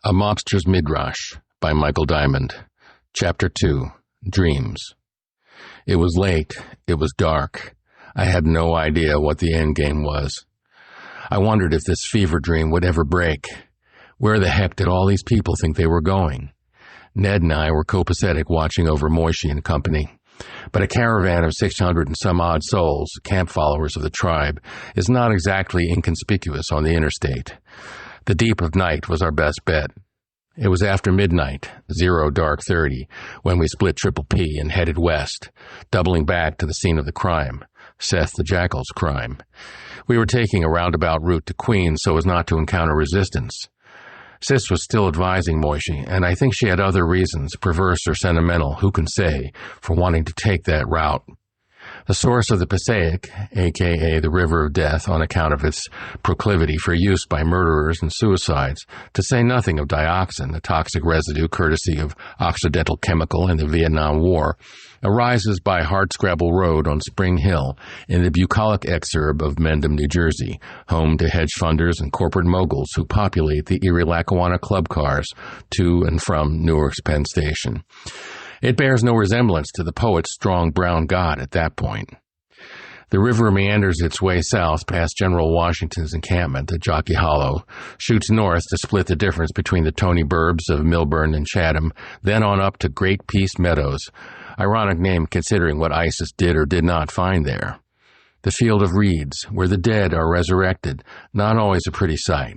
A Mobster's Midrash by Michael Diamond. Chapter 2. Dreams. It was late. It was dark. I had no idea what the endgame was. I wondered if this fever dream would ever break. Where the heck did all these people think they were going? Ned and I were copacetic watching over Moishie and company. But a caravan of 600 and some odd souls, camp followers of the tribe, is not exactly inconspicuous on the interstate. The deep of night was our best bet. It was after midnight, 0:30, when we split Triple P and headed west, doubling back to the scene of the crime, Seth the Jackal's crime. We were taking a roundabout route to Queens so as not to encounter resistance. Sis was still advising Moishie, and I think she had other reasons, perverse or sentimental, who can say, for wanting to take that route. The source of the Passaic, a.k.a. the River of Death on account of its proclivity for use by murderers and suicides, to say nothing of dioxin, a toxic residue courtesy of Occidental Chemical in the Vietnam War, arises by Hardscrabble Road on Spring Hill in the bucolic exurb of Mendham, New Jersey, home to hedge funders and corporate moguls who populate the Erie-Lackawanna club cars to and from Newark's Penn Station. It bears no resemblance to the poet's strong brown god at that point. The river meanders its way south past General Washington's encampment at Jockey Hollow, shoots north to split the difference between the Tony Burbs of Milburn and Chatham, then on up to Great Peace Meadows, ironic name considering what ISIS did or did not find there. The field of reeds, where the dead are resurrected, not always a pretty sight.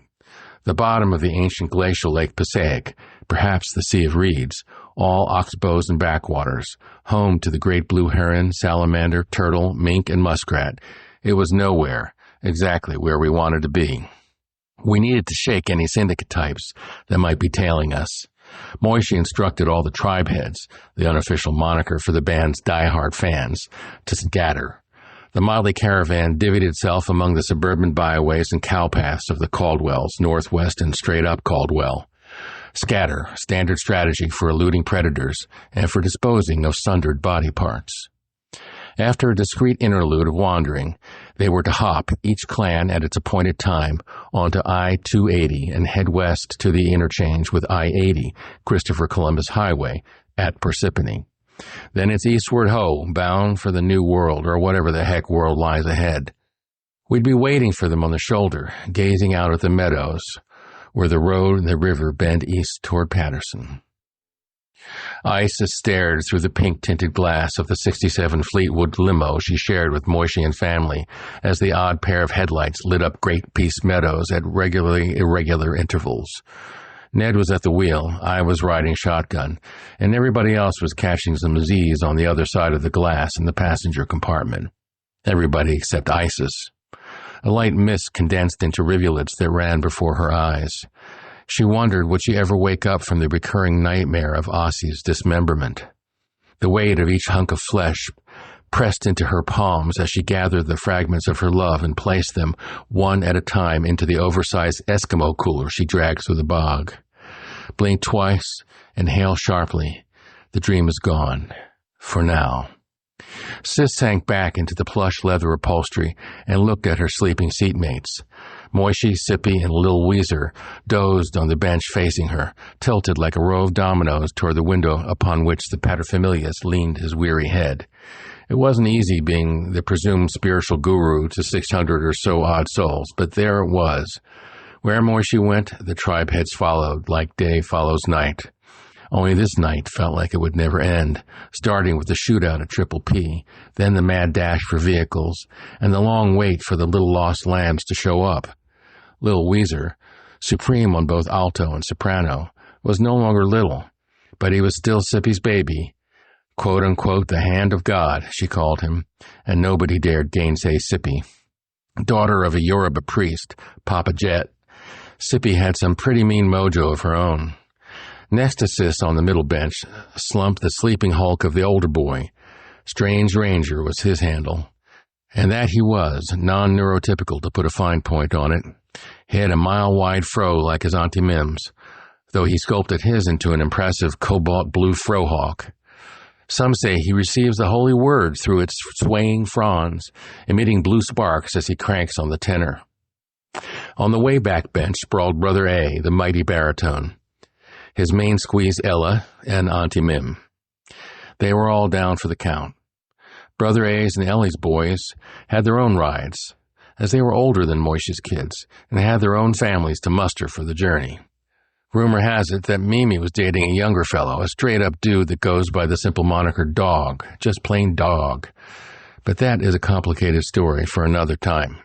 The bottom of the ancient glacial Lake Passaic, perhaps the Sea of Reeds, all oxbows and backwaters, home to the great blue heron, salamander, turtle, mink, and muskrat. It was nowhere, exactly where we wanted to be. We needed to shake any syndicate types that might be tailing us. Moishie instructed all the tribe heads, the unofficial moniker for the band's diehard fans, to scatter. The motley caravan divvied itself among the suburban byways and cowpaths of the Caldwells, northwest and straight up Caldwell. Scatter, standard strategy for eluding predators and for disposing of sundered body parts. After a discreet interlude of wandering, they were to hop, each clan at its appointed time, onto I-280 and head west to the interchange with I-80, Christopher Columbus Highway, at Parsippany. Then it's eastward ho, bound for the new world, or whatever the heck world lies ahead. We'd be waiting for them on the shoulder, gazing out at the meadows, where the road and the river bend east toward Patterson. Isis stared through the pink-tinted glass of the 67 Fleetwood limo she shared with Moishie and family as the odd pair of headlights lit up Great Peace Meadows at regularly irregular intervals. Ned was at the wheel, I was riding shotgun, and everybody else was catching some Z's on the other side of the glass in the passenger compartment. Everybody except Isis. A light mist condensed into rivulets that ran before her eyes. She wondered would she ever wake up from the recurring nightmare of Ossie's dismemberment. The weight of each hunk of flesh pressed into her palms as she gathered the fragments of her love and placed them, one at a time, into the oversized Eskimo cooler she dragged through the bog. Blink twice and hail sharply. The dream is gone. For now. Sis sank back into the plush leather upholstery and looked at her sleeping seatmates. Moishie, Sippy, and Lil Weezer dozed on the bench facing her, tilted like a row of dominoes toward the window upon which the paterfamilias leaned his weary head. It wasn't easy being the presumed spiritual guru to 600 or so odd souls, but there it was. Where Moishie went, the tribe heads followed, like day follows night. Only this night felt like it would never end, starting with the shootout at Triple P, then the mad dash for vehicles, and the long wait for the little lost lambs to show up. Lil Weezer, supreme on both alto and soprano, was no longer little, but he was still Sippy's baby. Quote-unquote, the hand of God, she called him, and nobody dared gainsay Sippy. Daughter of a Yoruba priest, Papa Jet, Sippy had some pretty mean mojo of her own. Next to Sis on the middle bench slumped the sleeping hulk of the older boy. Strange Ranger was his handle. And that he was, non-neurotypical to put a fine point on it. He had a mile-wide fro like his Auntie Mims, though he sculpted his into an impressive cobalt blue frohawk. Some say he receives the holy word through its swaying fronds, emitting blue sparks as he cranks on the tenor. On the way back bench sprawled Brother A, the mighty baritone. his main squeeze Ella, and Auntie Mim. They were all down for the count. Brother A's and Ellie's boys had their own rides, as they were older than Moishie's kids, and had their own families to muster for the journey. Rumor has it that Mimi was dating a younger fellow, a straight-up dude that goes by the simple moniker Dog, just plain Dog. But that is a complicated story for another time.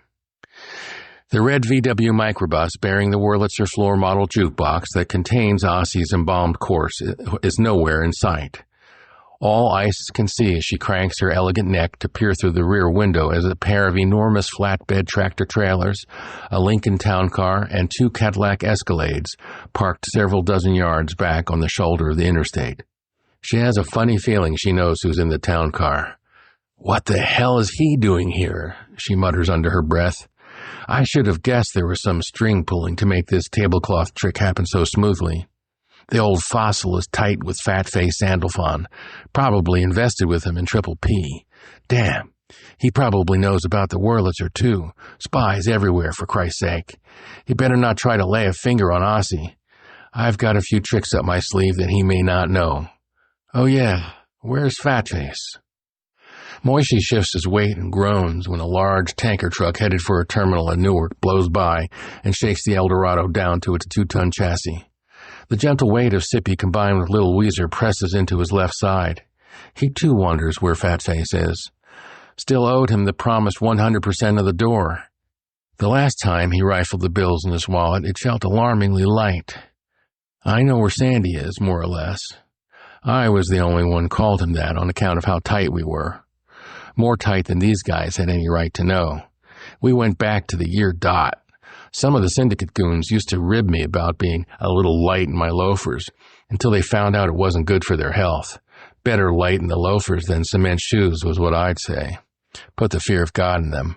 The red VW microbus bearing the Wurlitzer floor model jukebox that contains Ossie's embalmed corpse is nowhere in sight. All Isis can see as she cranks her elegant neck to peer through the rear window is a pair of enormous flatbed tractor-trailers, a Lincoln Town Car, and 2 Cadillac Escalades parked several dozen yards back on the shoulder of the interstate. She has a funny feeling she knows who's in the town car. "What the hell is he doing here?" she mutters under her breath. "I should have guessed there was some string pulling to make this tablecloth trick happen so smoothly. The old fossil is tight with fat-faced Sandalphon, probably invested with him in Triple P. Damn, he probably knows about the Wurlitzer, too. Spies everywhere, for Christ's sake. He better not try to lay a finger on Ossie. I've got a few tricks up my sleeve that he may not know. Oh yeah, where's Fatface?" Moishie shifts his weight and groans when a large tanker truck headed for a terminal at Newark blows by and shakes the Eldorado down to its 2-ton chassis. The gentle weight of Sippy combined with Little Weezer presses into his left side. He too wonders where Fatface is. Still owed him the promised 100% of the door. The last time he rifled the bills in his wallet, it felt alarmingly light. I know where Sandy is, more or less. I was the only one called him that on account of how tight we were. More tight than these guys had any right to know. We went back to the year dot. Some of the syndicate goons used to rib me about being a little light in my loafers until they found out it wasn't good for their health. Better light in the loafers than cement shoes was what I'd say. Put the fear of God in them.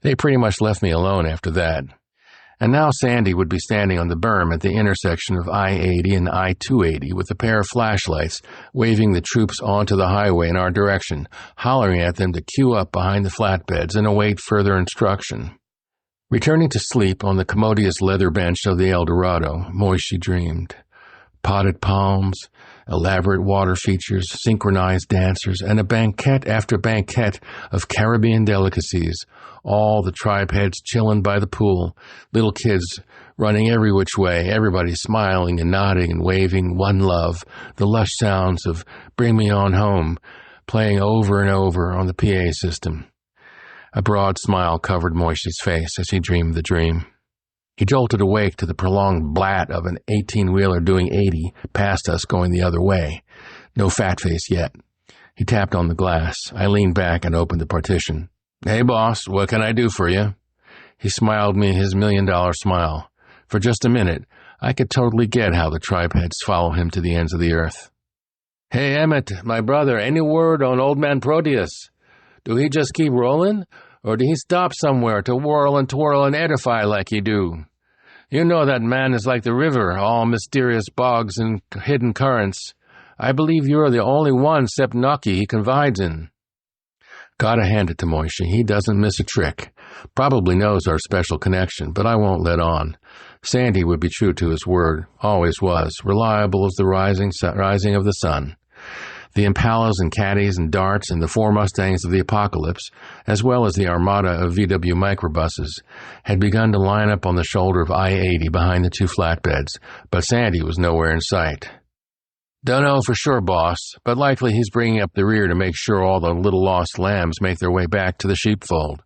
They pretty much left me alone after that. And now Sandy would be standing on the berm at the intersection of I-80 and I-280 with a pair of flashlights, waving the troops onto the highway in our direction, hollering at them to queue up behind the flatbeds and await further instruction. Returning to sleep on the commodious leather bench of the Eldorado, Moishie dreamed. Potted palms, elaborate water features, synchronized dancers, and a banquet after banquet of Caribbean delicacies, all the tribe heads chillin' by the pool, little kids running every which way, everybody smiling and nodding and waving, one love, the lush sounds of Bring Me On Home playing over and over on the PA system. A broad smile covered Moishie's face as he dreamed the dream. He jolted awake to the prolonged blat of an 18-wheeler doing 80 past us going the other way. No Fatface yet. He tapped on the glass. I leaned back and opened the partition. "Hey, boss, what can I do for you?" He smiled me his $1,000,000 smile. For just a minute, I could totally get how the tribe heads follow him to the ends of the earth. "Hey, Emmett, my brother, any word on old man Proteus? Do he just keep rolling? Or do he stop somewhere to whirl and twirl and edify like he do? You know that man is like the river, all mysterious bogs and hidden currents. I believe you're the only one except Nucky he confides in." Gotta hand it to Moishie. He doesn't miss a trick. Probably knows our special connection, but I won't let on. Sandy would be true to his word, always was, reliable as the rising of the sun. The Impalas and Caddies and Darts and the 4 Mustangs of the apocalypse, as well as the armada of VW microbuses, had begun to line up on the shoulder of I-80 behind the 2 flatbeds, but Sandy was nowhere in sight. "Dunno for sure, boss, but likely he's bringing up the rear to make sure all the little lost lambs make their way back to the sheepfold.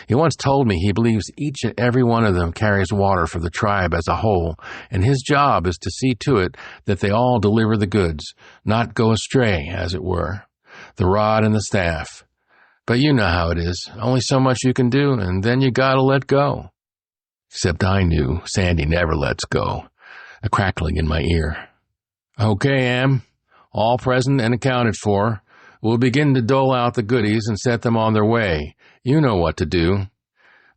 He once told me he believes each and every one of them carries water for the tribe as a whole, and his job is to see to it that they all deliver the goods, not go astray, as it were. The rod and the staff. But you know how it is. Only so much you can do, and then you gotta let go." Except I knew Sandy never lets go. A crackling in my ear. "Okay, Am. All present and accounted for. We'll begin to dole out the goodies and set them on their way. You know what to do."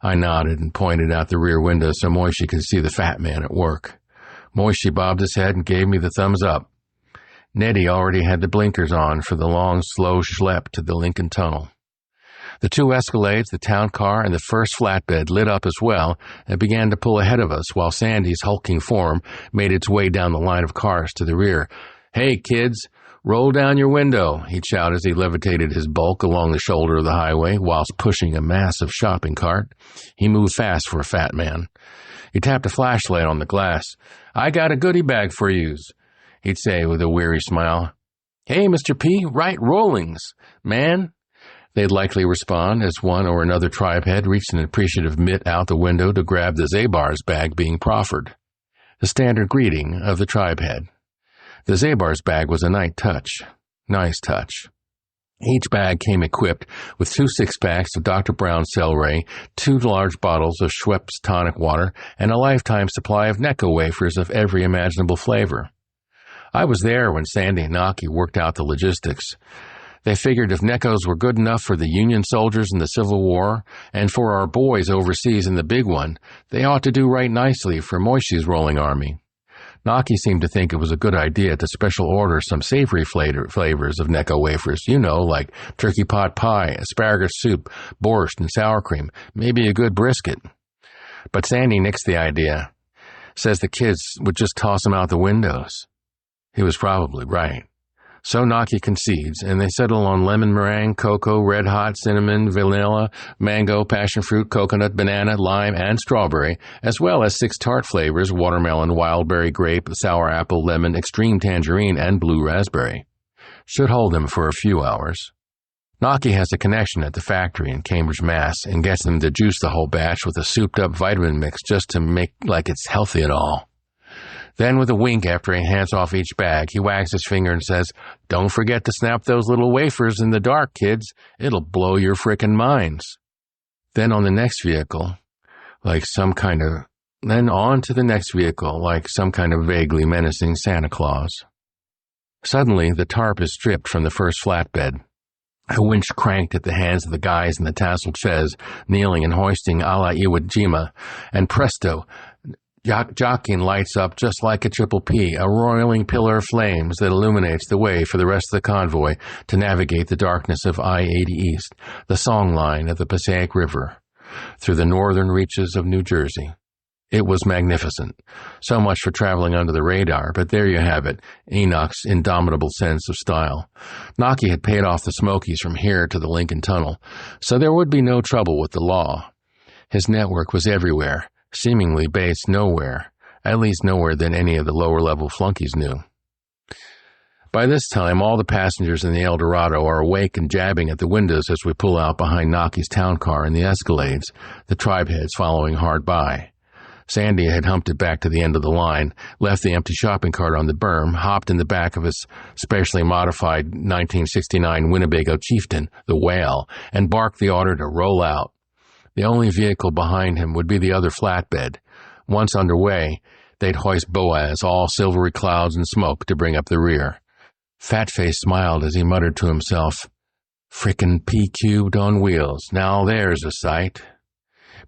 I nodded and pointed out the rear window so Moishie could see the fat man at work. Moishie bobbed his head and gave me the thumbs up. Nettie already had the blinkers on for the long, slow schlep to the Lincoln Tunnel. The 2 Escalades, the town car, and the first flatbed lit up as well and began to pull ahead of us while Sandy's hulking form made its way down the line of cars to the rear. "Hey, kids, roll down your window," he'd shout as he levitated his bulk along the shoulder of the highway whilst pushing a massive shopping cart. He moved fast for a fat man. He tapped a flashlight on the glass. "I got a goodie bag for yous," he'd say with a weary smile. "Hey, Mr. P, right rollings, man." They'd likely respond as one or another tribe head reached an appreciative mitt out the window to grab the Zabar's bag being proffered. The standard greeting of the tribe head. The Zabar's bag was a nice touch. Each bag came equipped with 2 six-packs of Dr. Brown's Celery, 2 large bottles of Schweppes tonic water, and a lifetime supply of Necco wafers of every imaginable flavor. I was there when Sandy and Naki worked out the logistics. They figured if Neckos were good enough for the Union soldiers in the Civil War and for our boys overseas in the big one, they ought to do right nicely for Moishie's rolling army. Naki seemed to think it was a good idea to special order some savory flavors of Necco wafers, like turkey pot pie, asparagus soup, borscht, and sour cream, maybe a good brisket. But Sandy nixed the idea. Says the kids would just toss them out the windows. He was probably right. So Naki concedes, and they settle on lemon meringue, cocoa, red hot, cinnamon, vanilla, mango, passion fruit, coconut, banana, lime, and strawberry, as well as 6 tart flavors: watermelon, wildberry, grape, sour apple, lemon, extreme tangerine, and blue raspberry. Should hold them for a few hours. Naki has a connection at the factory in Cambridge, Mass, and gets them to juice the whole batch with a souped-up vitamin mix just to make like it's healthy at all. Then, with a wink after he hands off each bag, he wags his finger and says, "Don't forget to snap those little wafers in the dark, kids. It'll blow your frickin' minds." Then on to the next vehicle, like some kind of vaguely menacing Santa Claus. Suddenly, the tarp is stripped from the first flatbed. A winch cranked at the hands of the guys in the tasseled fez, kneeling and hoisting a la Iwo Jima, and presto, jockeying lights up just like a triple P, a roiling pillar of flames that illuminates the way for the rest of the convoy to navigate the darkness of I-80 East, the song line of the Passaic River, through the northern reaches of New Jersey. It was magnificent. So much for traveling under the radar, but there you have it, Enoch's indomitable sense of style. Naki had paid off the Smokies from here to the Lincoln Tunnel, so there would be no trouble with the law. His network was everywhere, seemingly based nowhere, at least nowhere than any of the lower-level flunkies knew. By this time, all the passengers in the El Dorado are awake and jabbing at the windows as we pull out behind Naki's town car in the Escalades, the tribe heads following hard by. Sandy had humped it back to the end of the line, left the empty shopping cart on the berm, hopped in the back of his specially modified 1969 Winnebago Chieftain, the Whale, and barked the order to roll out. The only vehicle behind him would be the other flatbed. Once underway, they'd hoist Boaz, all silvery clouds and smoke, to bring up the rear. Fatface smiled as he muttered to himself, "Frickin' P-cubed on wheels. Now there's a sight."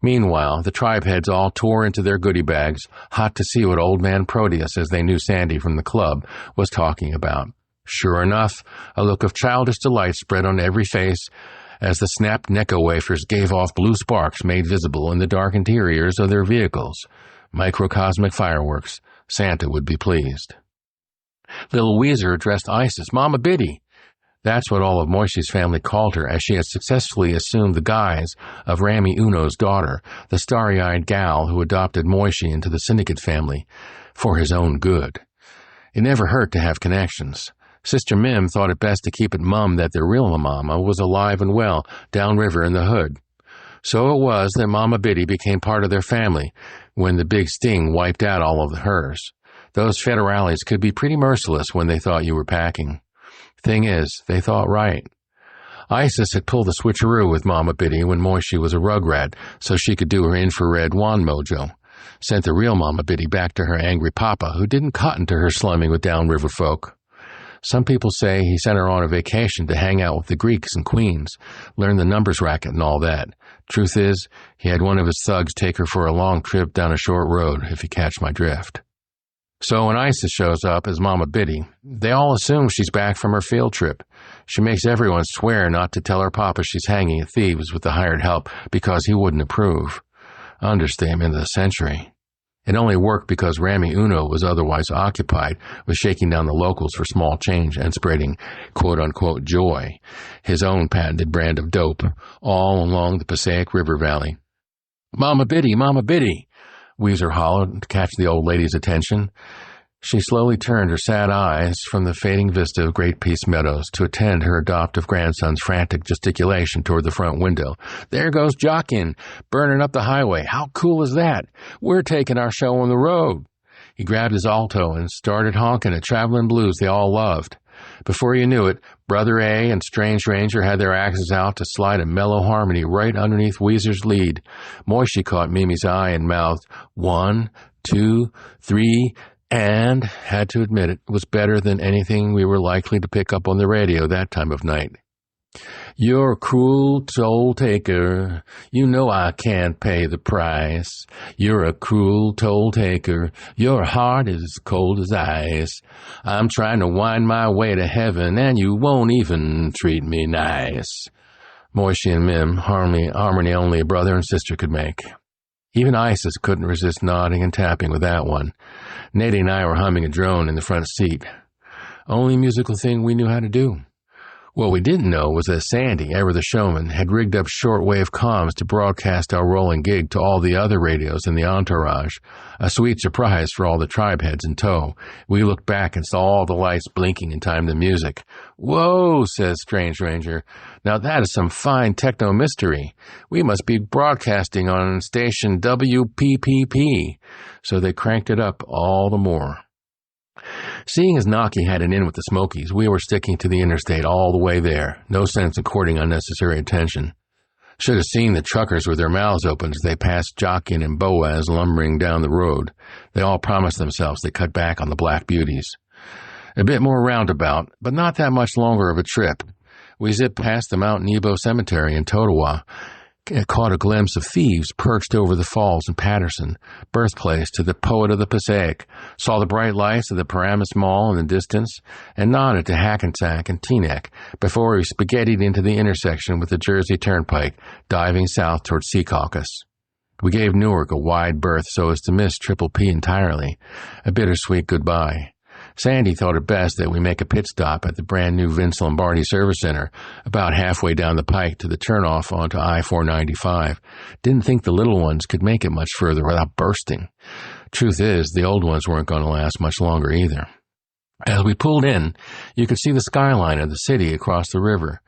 Meanwhile, the tribe heads all tore into their goodie bags, hot to see what old man Proteus, as they knew Sandy from the club, was talking about. Sure enough, a look of childish delight spread on every face as the snapped Necco wafers gave off blue sparks made visible in the dark interiors of their vehicles. Microcosmic fireworks. Santa would be pleased. Little Weezer addressed Isis, "Mama Biddy." That's what all of Moishie's family called her, as she had successfully assumed the guise of Rami Uno's daughter, the starry-eyed gal who adopted Moishie into the syndicate family for his own good. It never hurt to have connections. Sister Mim thought it best to keep it mum that their real mama was alive and well downriver in the hood. So it was that Mama Biddy became part of their family when the big sting wiped out all of hers. Those federales could be pretty merciless when they thought you were packing. Thing is, they thought right. Isis had pulled the switcheroo with Mama Biddy when Moishie was a rugrat so she could do her infrared wand mojo. Sent the real Mama Biddy back to her angry papa, who didn't cotton to her slumming with downriver folk. Some people say he sent her on a vacation to hang out with the Greeks and Queens, learn the numbers racket and all that. Truth is, he had one of his thugs take her for a long trip down a short road, if you catch my drift. So when Isis shows up as Mama Biddy, they all assume she's back from her field trip. She makes everyone swear not to tell her papa she's hanging thieves with the hired help because he wouldn't approve. Understatement of the century. It only worked because Rami Uno was otherwise occupied with shaking down the locals for small change and spreading quote-unquote joy, his own patented brand of dope, all along the Passaic River Valley. "Mama Biddy, Mama Biddy!" Weezer hollered to catch the old lady's attention. She slowly turned her sad eyes from the fading vista of Great Peace Meadows to attend her adoptive grandson's frantic gesticulation toward the front window. "There goes Jockin, burning up the highway. How cool is that? We're taking our show on the road." He grabbed his alto and started honking a traveling blues they all loved. Before you knew it, Brother A and Strange Ranger had their axes out to slide a mellow harmony right underneath Weezer's lead. Moishie caught Mimi's eye and mouthed, 1, 2, 3, and had to admit it was better than anything we were likely to pick up on the radio that time of night. "You're a cruel toll taker. You know I can't pay the price. You're a cruel toll taker. Your heart is cold as ice. I'm trying to wind my way to heaven, and you won't even treat me nice." Moishie and Mim, harmony only a brother and sister could make. Even Isis couldn't resist nodding and tapping with that one. Nettie and I were humming a drone in the front seat. Only musical thing we knew how to do. What we didn't know was that Sandy, ever the showman, had rigged up shortwave comms to broadcast our rolling gig to all the other radios in the entourage. A sweet surprise for all the tribe heads in tow. We looked back and saw all the lights blinking in time to music. "Whoa," says Strange Ranger. "Now that is some fine techno mystery. We must be broadcasting on station WPPP." So they cranked it up all the more. Seeing as Naki had it in with the Smokies, we were sticking to the interstate all the way there. No sense in courting unnecessary attention. Should have seen the truckers with their mouths open as they passed Jockin and Boaz lumbering down the road. They all promised themselves they'd cut back on the black beauties. A bit more roundabout, but not that much longer of a trip. We zipped past the Mount Nebo Cemetery in Totowa, caught a glimpse of thieves perched over the falls in Patterson, birthplace to the poet of the Passaic, saw the bright lights of the Paramus Mall in the distance, and nodded to Hackensack and Teaneck before we spaghettied into the intersection with the Jersey Turnpike, diving south toward Secaucus. We gave Newark a wide berth so as to miss Triple P entirely, a bittersweet goodbye. Sandy thought it best that we make a pit stop at the brand-new Vince Lombardi Service Center, about halfway down the pike to the turnoff onto I-495. Didn't think the little ones could make it much further without bursting. Truth is, the old ones weren't going to last much longer either. As we pulled in, you could see the skyline of the city across the river.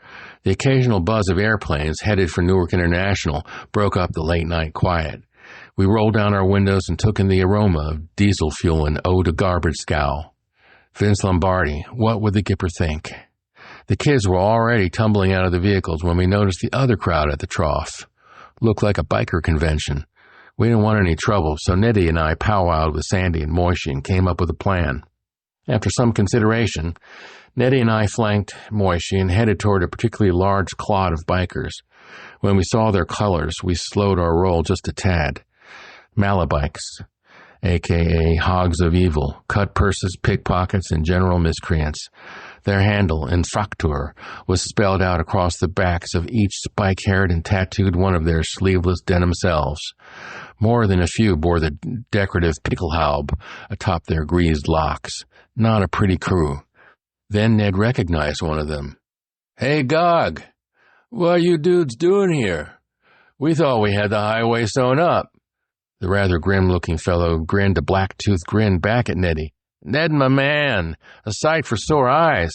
The occasional buzz of airplanes headed for Newark International broke up the late-night quiet. We rolled down our windows and took in the aroma of diesel fuel and eau de garbage scowl. Vince Lombardi, what would the Gipper think? The kids were already tumbling out of the vehicles when we noticed the other crowd at the trough. Looked like a biker convention. We didn't want any trouble, so Nettie and I powwowed with Sandy and Moishie and came up with a plan. After some consideration, Nettie and I flanked Moishie and headed toward a particularly large clot of bikers. When we saw their colors, we slowed our roll just a tad. Malabikes, a.k.a. hogs of evil, cut purses, pickpockets, and general miscreants. Their handle, infractor, was spelled out across the backs of each spike-haired and tattooed one of their sleeveless denim selves. More than a few bore the decorative pickelhaube atop their greased locks. Not a pretty crew. Then Ned recognized one of them. "Hey, Gog, what are you dudes doing here? We thought we had the highway sewn up." The rather grim-looking fellow grinned a black-toothed grin back at Nettie. "Ned, my man, a sight for sore eyes."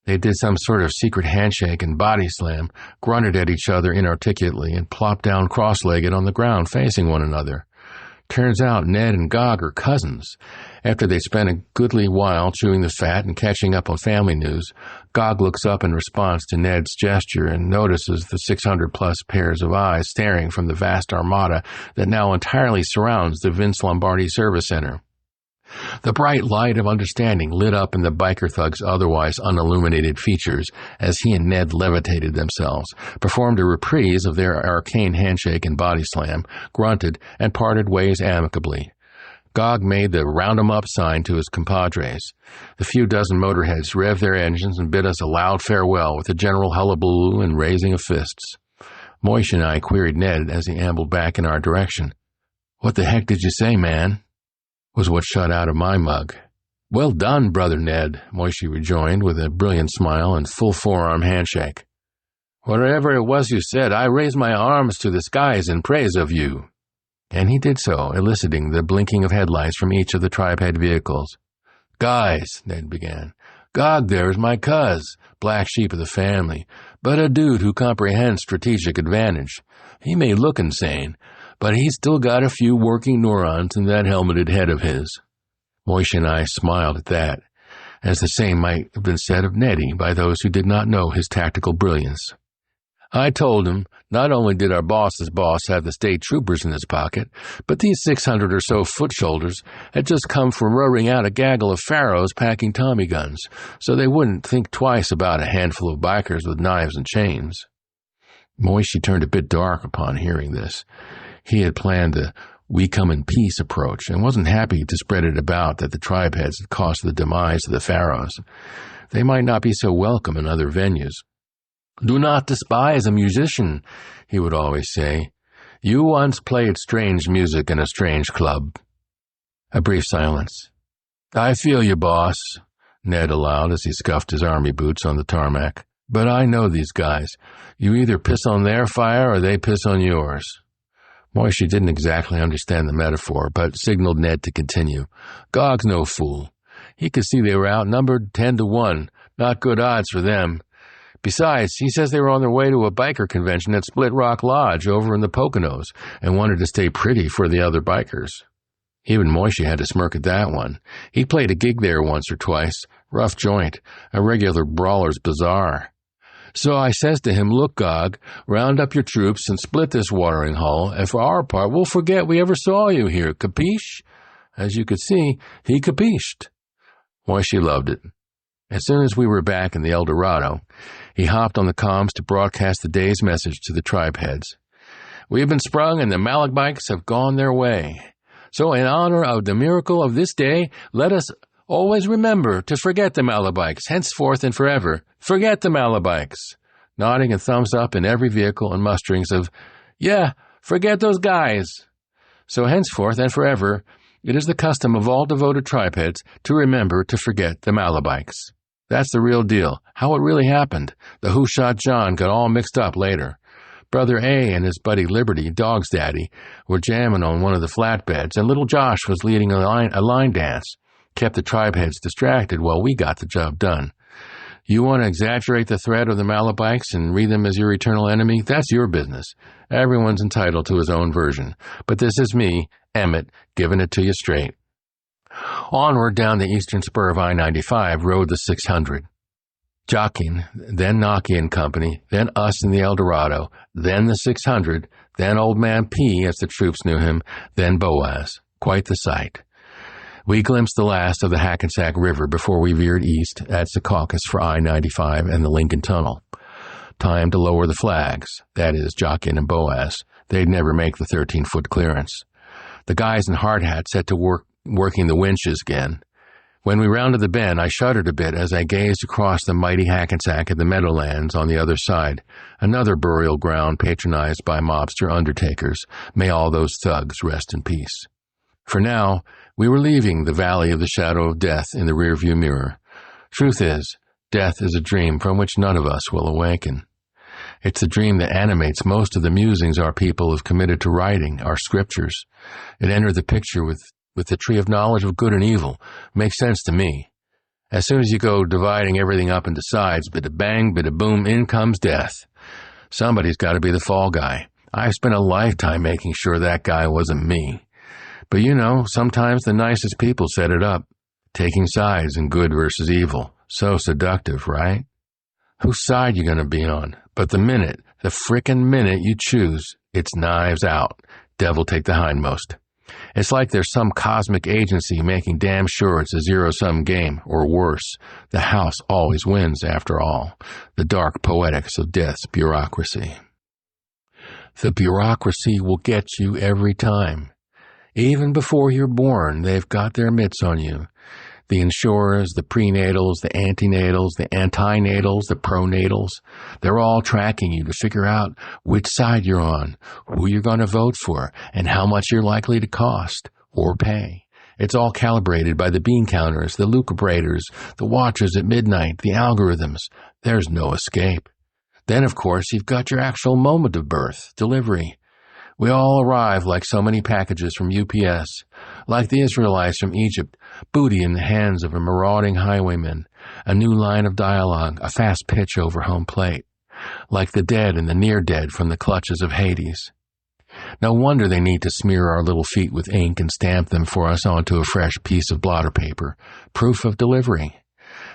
They did some sort of secret handshake and body slam, grunted at each other inarticulately, and plopped down cross-legged on the ground facing one another. Turns out Ned and Gog are cousins. After they spent a goodly while chewing the fat and catching up on family news, Gog looks up in response to Ned's gesture and notices the 600-plus pairs of eyes staring from the vast armada that now entirely surrounds the Vince Lombardi Service Center. The bright light of understanding lit up in the biker thug's otherwise unilluminated features as he and Ned levitated themselves, performed a reprise of their arcane handshake and body slam, grunted, and parted ways amicably. Gog made the round-'em-up sign to his compadres. The few dozen motorheads revved their engines and bid us a loud farewell with a general hullabaloo and raising of fists. Moishie and I queried Ned as he ambled back in our direction. "What the heck did you say, man?" was what shot out of my mug. "Well done, brother Ned," Moishie rejoined with a brilliant smile and full forearm handshake. "Whatever it was you said, I raise my arms to the skies in praise of you." And he did so, eliciting the blinking of headlights from each of the tribe-head vehicles. "Guys," Ned began, "Gog there is my cuz, black sheep of the family, but a dude who comprehends strategic advantage. He may look insane, but he's still got a few working neurons in that helmeted head of his." Moishie and I smiled at that, as the same might have been said of Neddy by those who did not know his tactical brilliance. I told him not only did our boss's boss have the state troopers in his pocket, but these 600 or so foot soldiers had just come from roaring out a gaggle of pharaohs packing Tommy guns, so they wouldn't think twice about a handful of bikers with knives and chains. Moishie turned a bit dark upon hearing this. He had planned the "we come in peace" approach and wasn't happy to spread it about that the tribe heads had caused the demise of the pharaohs. They might not be so welcome in other venues. "Do not despise a musician," he would always say. "You once played strange music in a strange club." A brief silence. "I feel you, boss," Ned allowed as he scuffed his army boots on the tarmac. "But I know these guys. You either piss on their fire or they piss on yours." Moishie didn't exactly understand the metaphor, but signaled Ned to continue. "Gog's no fool. He could see they were outnumbered 10-1. Not good odds for them. Besides, he says they were on their way to a biker convention at Split Rock Lodge over in the Poconos and wanted to stay pretty for the other bikers." Even Moishie had to smirk at that one. He'd played a gig there once or twice. Rough joint. A regular brawler's bazaar. So I says to him, "Look, Gog, round up your troops and split this watering hole, and for our part, we'll forget we ever saw you here. Capiche?" As you could see, he capished. Moishie loved it. As soon as we were back in the El Dorado, he hopped on the comms to broadcast the day's message to the tribe heads. "We have been sprung and the Malabites have gone their way. So in honor of the miracle of this day, let us always remember to forget the Malabites, henceforth and forever. Forget the Malabites." Nodding and thumbs up in every vehicle and musterings of, "Yeah, forget those guys." So henceforth and forever, it is the custom of all devoted tribe heads to remember to forget the Malabites. That's the real deal, how it really happened. The Who Shot John got all mixed up later. Brother A and his buddy Liberty, Dog's daddy, were jamming on one of the flatbeds, and little Josh was leading a line dance. Kept the tribe heads distracted while we got the job done. You want to exaggerate the threat of the Malabites and read them as your eternal enemy? That's your business. Everyone's entitled to his own version. But this is me, Emmett, giving it to you straight. Onward down the eastern spur of I-95 rode the 600. Jockeying, then Nocky and Company, then us in the El Dorado, then the 600, then Old Man P, as the troops knew him, then Boaz. Quite the sight. We glimpsed the last of the Hackensack River before we veered east at Secaucus for I-95 and the Lincoln Tunnel. Time to lower the flags, that is, Jockeying and Boaz. They'd never make the 13-foot clearance. The guys in hard hats set to working the winches again. When we rounded the bend, I shuddered a bit as I gazed across the mighty Hackensack at the meadowlands on the other side, another burial ground patronized by mobster undertakers. May all those thugs rest in peace. For now, we were leaving the valley of the shadow of death in the rearview mirror. Truth is, death is a dream from which none of us will awaken. It's the dream that animates most of the musings our people have committed to writing, our scriptures. It entered the picture with the tree of knowledge of good and evil. Makes sense to me. As soon as you go dividing everything up into sides, bit-a bang, bit-a boom, in comes death. Somebody's got to be the fall guy. I've spent a lifetime making sure that guy wasn't me. But you know, sometimes the nicest people set it up, taking sides in good versus evil. So seductive, right? Whose side you gonna be on? But the frickin' minute you choose, it's knives out. Devil take the hindmost. It's like there's some cosmic agency making damn sure it's a zero-sum game, or worse. The house always wins, after all. The dark poetics of death's bureaucracy. The bureaucracy will get you every time. Even before you're born, they've got their mitts on you. The insurers, the prenatals, the antenatals, the antinatals, the pronatals, they're all tracking you to figure out which side you're on, who you're going to vote for, and how much you're likely to cost or pay. It's all calibrated by the bean counters, the lucubrators, the watchers at midnight, the algorithms. There's no escape. Then, of course, you've got your actual moment of birth, delivery. We all arrive like so many packages from UPS, like the Israelites from Egypt, booty in the hands of a marauding highwayman, a new line of dialogue, a fast pitch over home plate, like the dead and the near-dead from the clutches of Hades. No wonder they need to smear our little feet with ink and stamp them for us onto a fresh piece of blotter paper, proof of delivery.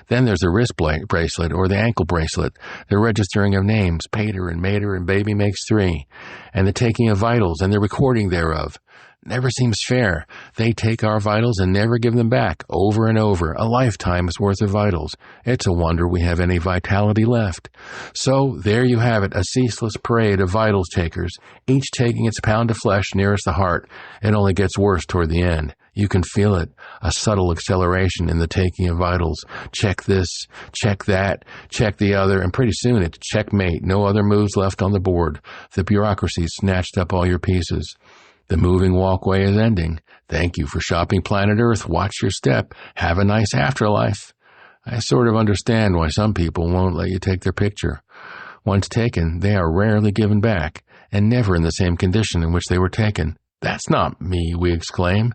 Then there's the wrist bracelet or the ankle bracelet, the registering of names, pater and mater and baby makes three, and the taking of vitals and the recording thereof. Never seems fair. They take our vitals and never give them back, over and over, a lifetime's worth of vitals. It's a wonder we have any vitality left. So there you have it, a ceaseless parade of vitals takers, each taking its pound of flesh nearest the heart. It only gets worse toward the end. You can feel it, a subtle acceleration in the taking of vitals. Check this, check that, check the other, and pretty soon it's checkmate, no other moves left on the board. The bureaucracy snatched up all your pieces. The moving walkway is ending. Thank you for shopping planet Earth. Watch your step. Have a nice afterlife. I sort of understand why some people won't let you take their picture. Once taken, they are rarely given back, and never in the same condition in which they were taken. That's not me, we exclaim.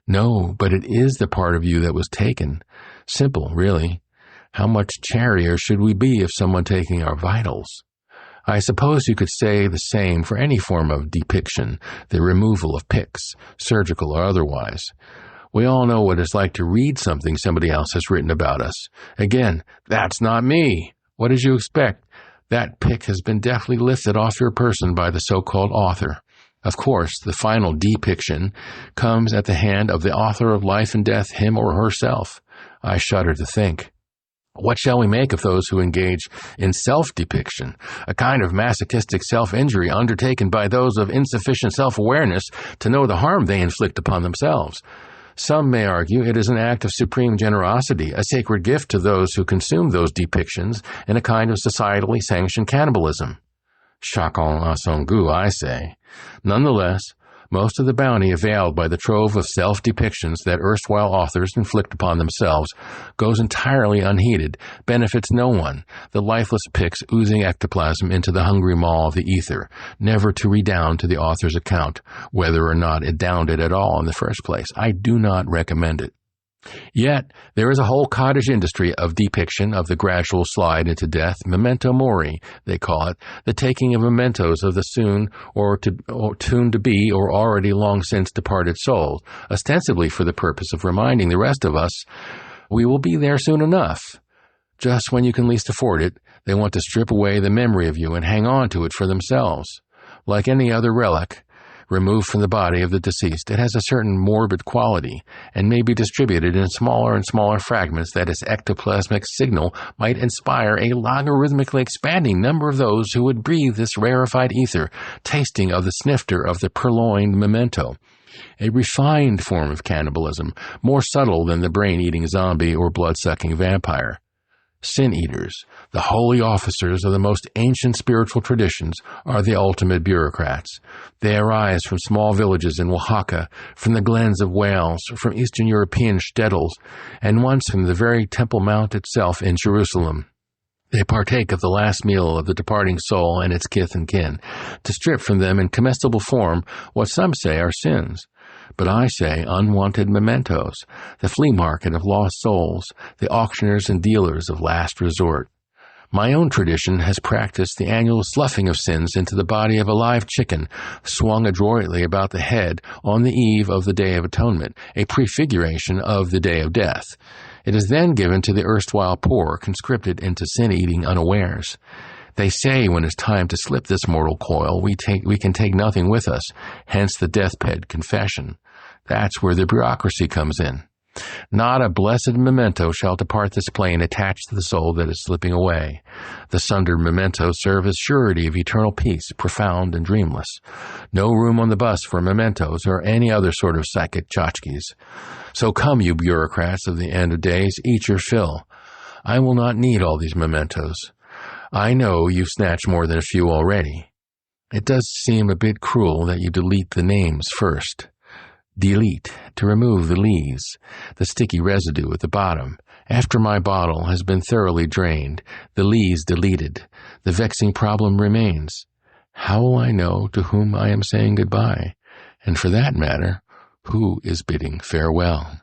No, but it is the part of you that was taken. Simple, really. How much charier should we be if someone taking our vitals? I suppose you could say the same for any form of depiction, the removal of pics, surgical or otherwise. We all know what it's like to read something somebody else has written about us. Again, that's not me. What did you expect? That pic has been deftly lifted off your person by the so-called author. Of course, the final depiction comes at the hand of the author of life and death, him or herself. I shudder to think. What shall we make of those who engage in self-depiction, a kind of masochistic self-injury undertaken by those of insufficient self-awareness to know the harm they inflict upon themselves? Some may argue it is an act of supreme generosity, a sacred gift to those who consume those depictions in a kind of societally sanctioned cannibalism. Chacun a son goût, I say. Nonetheless, most of the bounty availed by the trove of self-depictions that erstwhile authors inflict upon themselves goes entirely unheeded, benefits no one, the lifeless pics oozing ectoplasm into the hungry maw of the ether, never to redound to the author's account, whether or not it downed it at all in the first place. I do not recommend it. Yet, there is a whole cottage industry of depiction of the gradual slide into death, memento mori, they call it, the taking of mementos of the soon or to be or already long since departed souls, ostensibly for the purpose of reminding the rest of us we will be there soon enough. Just when you can least afford it, they want to strip away the memory of you and hang on to it for themselves. Like any other relic, removed from the body of the deceased, it has a certain morbid quality and may be distributed in smaller and smaller fragments that its ectoplasmic signal might inspire a logarithmically expanding number of those who would breathe this rarefied ether, tasting of the snifter of the purloined memento. A refined form of cannibalism, more subtle than the brain-eating zombie or blood-sucking vampire. Sin-eaters, the holy officers of the most ancient spiritual traditions, are the ultimate bureaucrats. They arise from small villages in Oaxaca, from the glens of Wales, from Eastern European shtetls, and once from the very Temple Mount itself in Jerusalem. They partake of the last meal of the departing soul and its kith and kin, to strip from them in comestible form what some say are sins. But I say unwanted mementos, the flea market of lost souls, the auctioneers and dealers of last resort. My own tradition has practiced the annual sloughing of sins into the body of a live chicken, swung adroitly about the head on the eve of the Day of Atonement, a prefiguration of the Day of Death. It is then given to the erstwhile poor, conscripted into sin-eating unawares. They say when it's time to slip this mortal coil, we can take nothing with us, hence the deathbed confession. That's where the bureaucracy comes in. Not a blessed memento shall depart this plane attached to the soul that is slipping away. The sundered mementos serve as surety of eternal peace, profound and dreamless. No room on the bus for mementos or any other sort of psychic tchotchkes. So come, you bureaucrats of the end of days, eat your fill. I will not need all these mementos. I know you've snatched more than a few already. It does seem a bit cruel that you delete the names first. Delete, to remove the lees, the sticky residue at the bottom. After my bottle has been thoroughly drained, the lees deleted, the vexing problem remains. How will I know to whom I am saying goodbye? And for that matter, who is bidding farewell?